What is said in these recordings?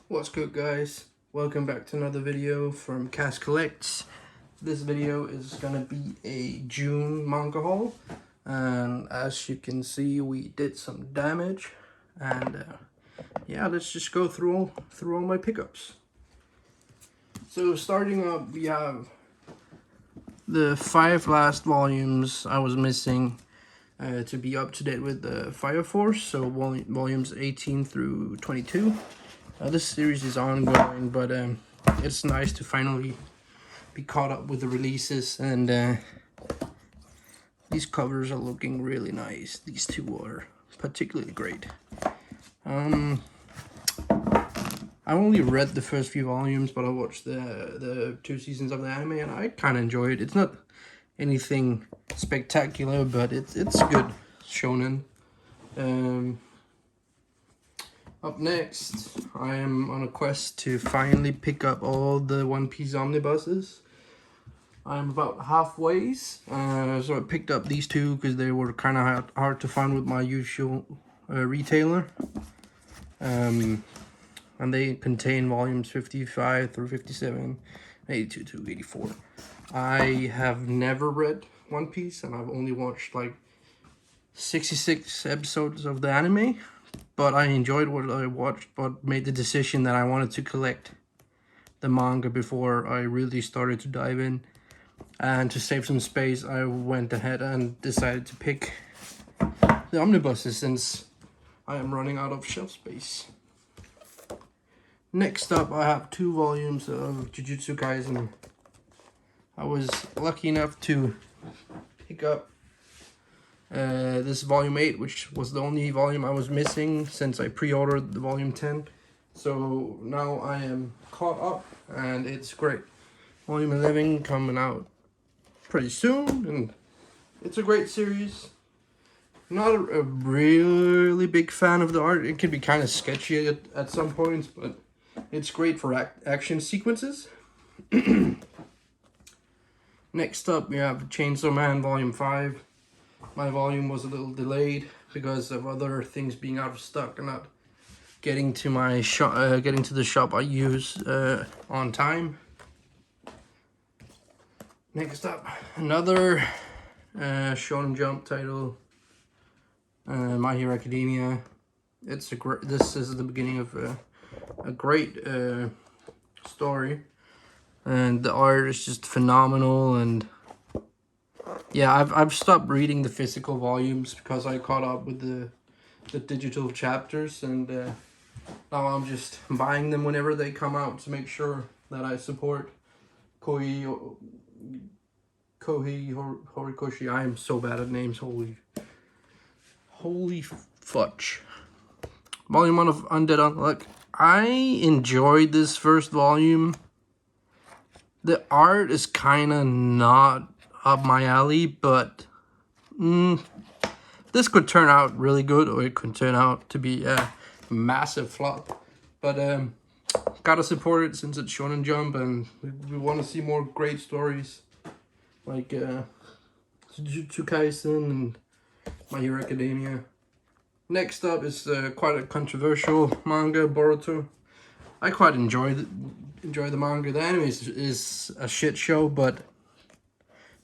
What's good, guys? Welcome back to another video from Cast Collects. This video is gonna be a June manga haul, and as you can see, we did some damage. And yeah, let's just go through all my pickups. So starting up, we have the 5 last volumes I was missing to be up to date with the Fire Force. So volumes 18 through 22. This series is ongoing, but it's nice to finally be caught up with the releases, and these covers are looking really nice. These two are particularly great. I only read the first few volumes, but I watched the 2 seasons of the anime, and I kind of enjoyed it. It's not anything spectacular, but it's good shonen. Up next, I am on a quest to finally pick up all the One Piece omnibuses. I'm about halfway, so I picked up these 2 because they were kind of hard to find with my usual retailer. And they contain volumes 55 through 57, 82 to 84. I have never read One Piece, and I've only watched like 66 episodes of the anime. But I enjoyed what I watched, but made the decision that I wanted to collect the manga before I really started to dive in. And to save some space, I went ahead and decided to pick the omnibuses since I am running out of shelf space. Next up, I have 2 volumes of Jujutsu Kaisen. I was lucky enough to pick up this volume 8, which was the only volume I was missing since I pre-ordered the volume 10. So now I am caught up, and it's great. Volume 11 coming out pretty soon, and it's a great series. Not a really big fan of the art. It can be kind of sketchy at some points, but it's great for action sequences. Next up, we have Chainsaw Man Volume 5. My volume was a little delayed because of other things being out of stock and not getting to my shop, getting to the shop I use on time. Next up, another Shonen Jump title, My Hero Academia. This is the beginning of a great story, and the art is just phenomenal. And yeah, I've stopped reading the physical volumes because I caught up with the digital chapters, and now I'm just buying them whenever they come out to make sure that I support Horikoshi. I am so bad at names. Holy fudge. Volume 1 of Undead Unluck. I enjoyed this first volume. The art is kind of not up my alley, but this could turn out really good, or it could turn out to be a massive flop. But gotta support it since it's Shonen Jump, and we want to see more great stories like Jujutsu Kaisen and My Hero Academia. Next up is quite a controversial manga, Boruto. I quite enjoy the manga. The anime is a shit show, but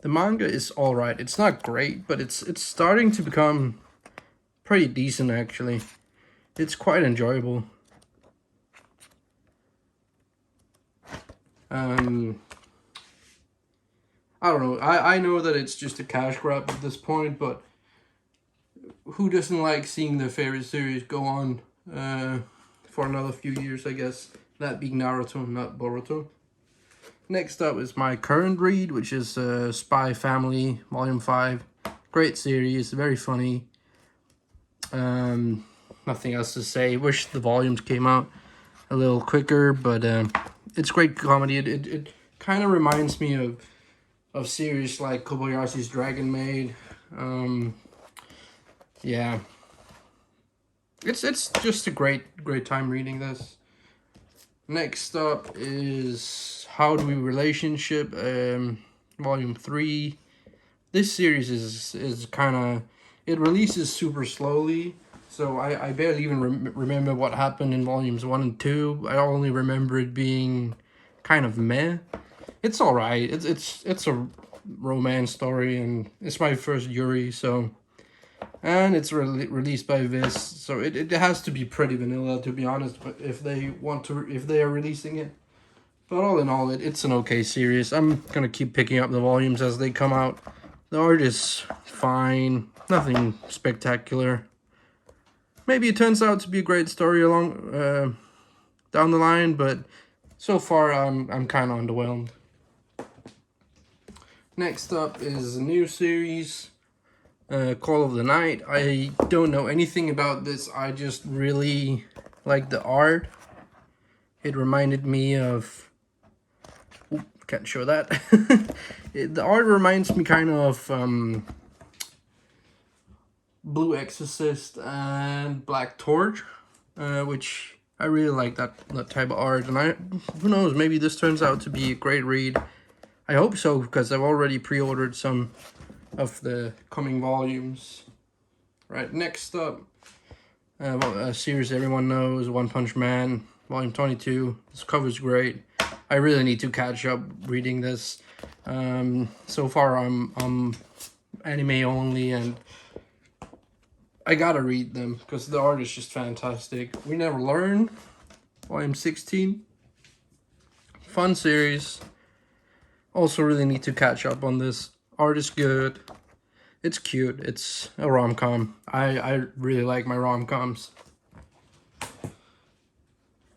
the manga is alright. It's not great, but it's starting to become pretty decent, actually. It's quite enjoyable. I don't know. I know that it's just a cash grab at this point, but who doesn't like seeing their favorite series go on for another few years, I guess. That being Naruto, not Boruto. Next up is my current read, which is Spy Family Volume 5. Great series, very funny. Nothing else to say. Wish the volumes came out a little quicker, but it's great comedy. It kind of reminds me of series like Kobayashi's Dragon Maid. Yeah. It's just a great time reading this. Next up is How Do We Relationship, Volume 3. This series is kind of, it releases super slowly, So I barely even remember what happened in volumes 1 and 2. I only remember it being kind of meh. It's alright. It's a romance story, and it's my first Yuri, so... And it's released by Viz, so it has to be pretty vanilla, to be honest, but if they are releasing it. But all in all, it's an okay series. I'm gonna keep picking up the volumes as they come out. The art is fine, nothing spectacular. Maybe it turns out to be a great story along down the line, but so far I'm kind of underwhelmed. Next up is a new series, Call of the Night. I don't know anything about this. I just really like the art. It reminded me of... Ooh, can't show that. The art reminds me kind of Blue Exorcist and Black Torch, which I really like that type of art. And who knows, maybe this turns out to be a great read. I hope so, because I've already pre-ordered some of the coming volumes. Right, next up, a series everyone knows, One Punch Man, volume 22. This cover's great. I really need to catch up reading this. So far I'm anime only, and I gotta read them because the art is just fantastic. We Never Learn, volume 16. Fun series. Also really need to catch up on this. Art is good. It's cute. It's a rom-com. I really like my rom-coms.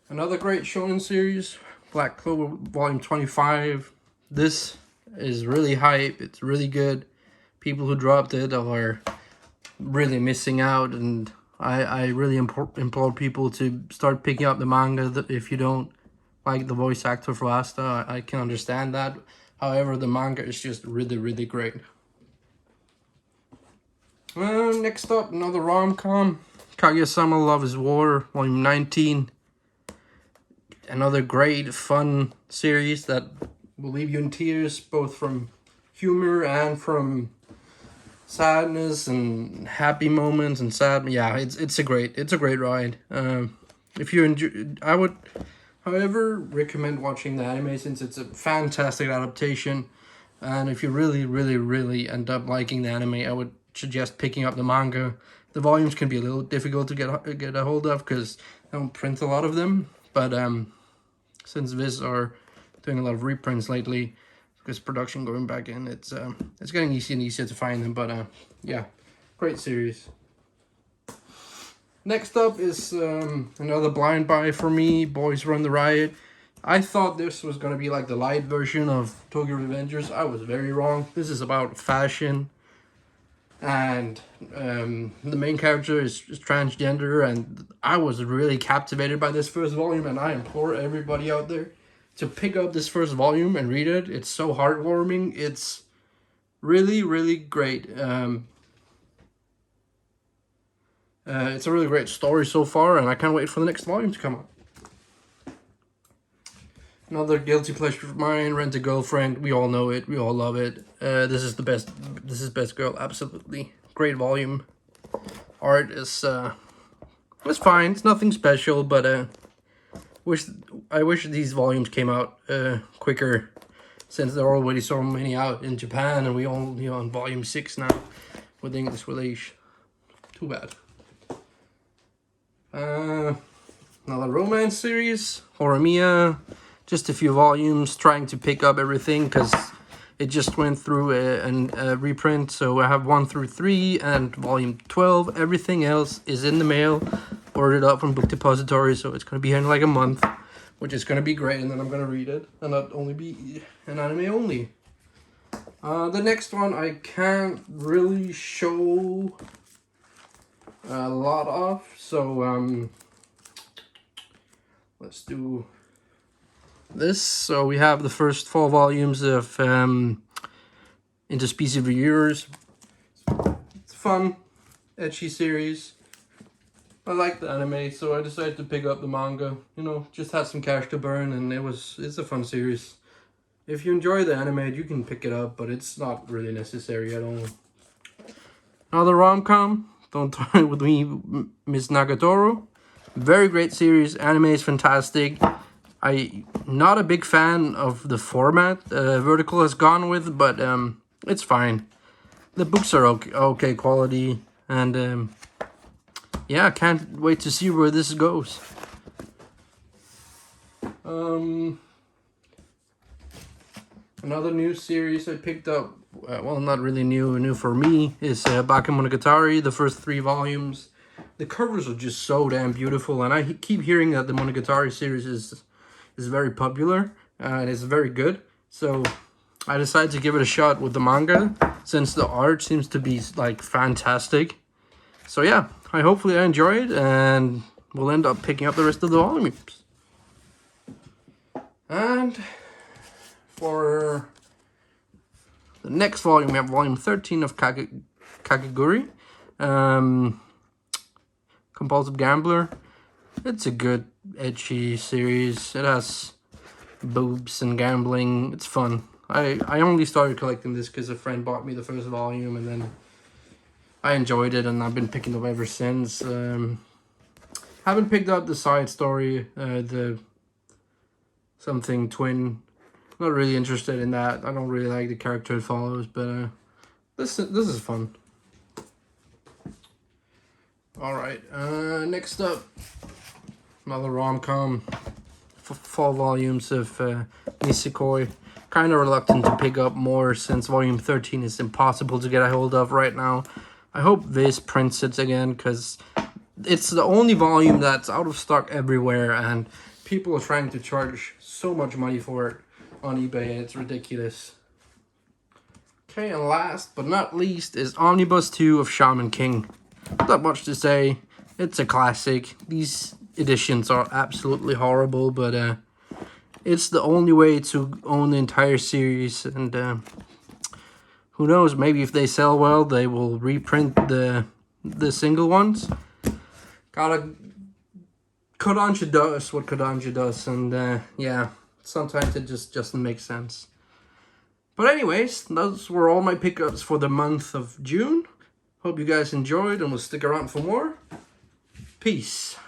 Another great shonen series, Black Clover, volume 25. This is really hype. It's really good. People who dropped it are really missing out, and I really implore people to start picking up the manga. If you don't like the voice actor for Asta, I can understand that. However, the manga is just really, really great. Next up, another rom-com, Kaguya-sama Love is War, volume 19. Another great, fun series that will leave you in tears, both from humor and from sadness and happy moments and sad. Yeah, it's a great ride. If you enjoy, I would, however, recommend watching the anime since it's a fantastic adaptation. And if you really end up liking the anime, I would suggest picking up the manga. The volumes can be a little difficult to get a hold of because they don't print a lot of them. But since Viz are doing a lot of reprints lately, because production going back in, it's getting easier and easier to find them. But yeah, great series. Next up is another blind buy for me, Boys Run The Riot. I thought this was gonna be like the light version of Tokyo Revengers. I was very wrong. This is about fashion, and the main character is transgender, and I was really captivated by this first volume, and I implore everybody out there to pick up this first volume and read it. It's so heartwarming. It's really great. It's a really great story so far, and I can't wait for the next volume to come out. Another guilty pleasure of mine, Rent a Girlfriend. We all know it. We all love it. This is the best. This is Best Girl. Absolutely great volume. Art is it's fine. It's nothing special, but I wish these volumes came out quicker, since there are already so many out in Japan, and we only on volume 6 now with English release. Too bad. Another romance series, Joramia. Just a few volumes, trying to pick up everything because it just went through a reprint. So I have 1 through 3 and volume 12. Everything else is in the mail, ordered up from Book Depository. So it's going to be here in like a month, which is going to be great. And then I'm going to read it and not only be an anime only. The next one I can't really show a lot of. So let's do this. So we have the first 4 volumes of Interspecies Reviewers. It's a fun, ecchi series. I like the anime, so I decided to pick up the manga. You know, just had some cash to burn, and it's a fun series. If you enjoy the anime, you can pick it up, but it's not really necessary at all. Another rom-com, Don't Toy With Me, Miss Nagatoro. Very great series. Anime is fantastic. I'm not a big fan of the format Vertical has gone with, but it's fine. The books are okay quality, and yeah, I can't wait to see where this goes. Another new series I picked up, well, not really new for me, is Bakumonogatari, the first 3 volumes. The covers are just so damn beautiful, and I keep hearing that the Monogatari series is very popular, and it's very good. So I decided to give it a shot with the manga, since the art seems to be, like, fantastic. So yeah, hopefully I enjoy it, and we'll end up picking up the rest of the volumes. And for the next volume, we have volume 13 of Kakaguri. Compulsive Gambler. It's a good, edgy series. It has boobs and gambling. It's fun. I only started collecting this because a friend bought me the first volume, and then I enjoyed it, and I've been picking up ever since. Haven't picked up the side story, the something twin. Not really interested in that. I don't really like the character it follows, but this is fun. Alright, next up, another rom-com, 4 volumes of Misikoi. Kind of reluctant to pick up more since volume 13 is impossible to get a hold of right now. I hope Viz prints it again, because it's the only volume that's out of stock everywhere, and people are trying to charge so much money for it on eBay. It's ridiculous. Okay, and last but not least is Omnibus 2 of Shaman King. Not much to say. It's a classic. These editions are absolutely horrible, but it's the only way to own the entire series, and who knows, maybe if they sell well, they will reprint the single ones. Kodansha does what Kodansha does, and yeah, sometimes it just doesn't make sense. But anyways, those were all my pickups for the month of June. Hope you guys enjoyed and will stick around for more. Peace.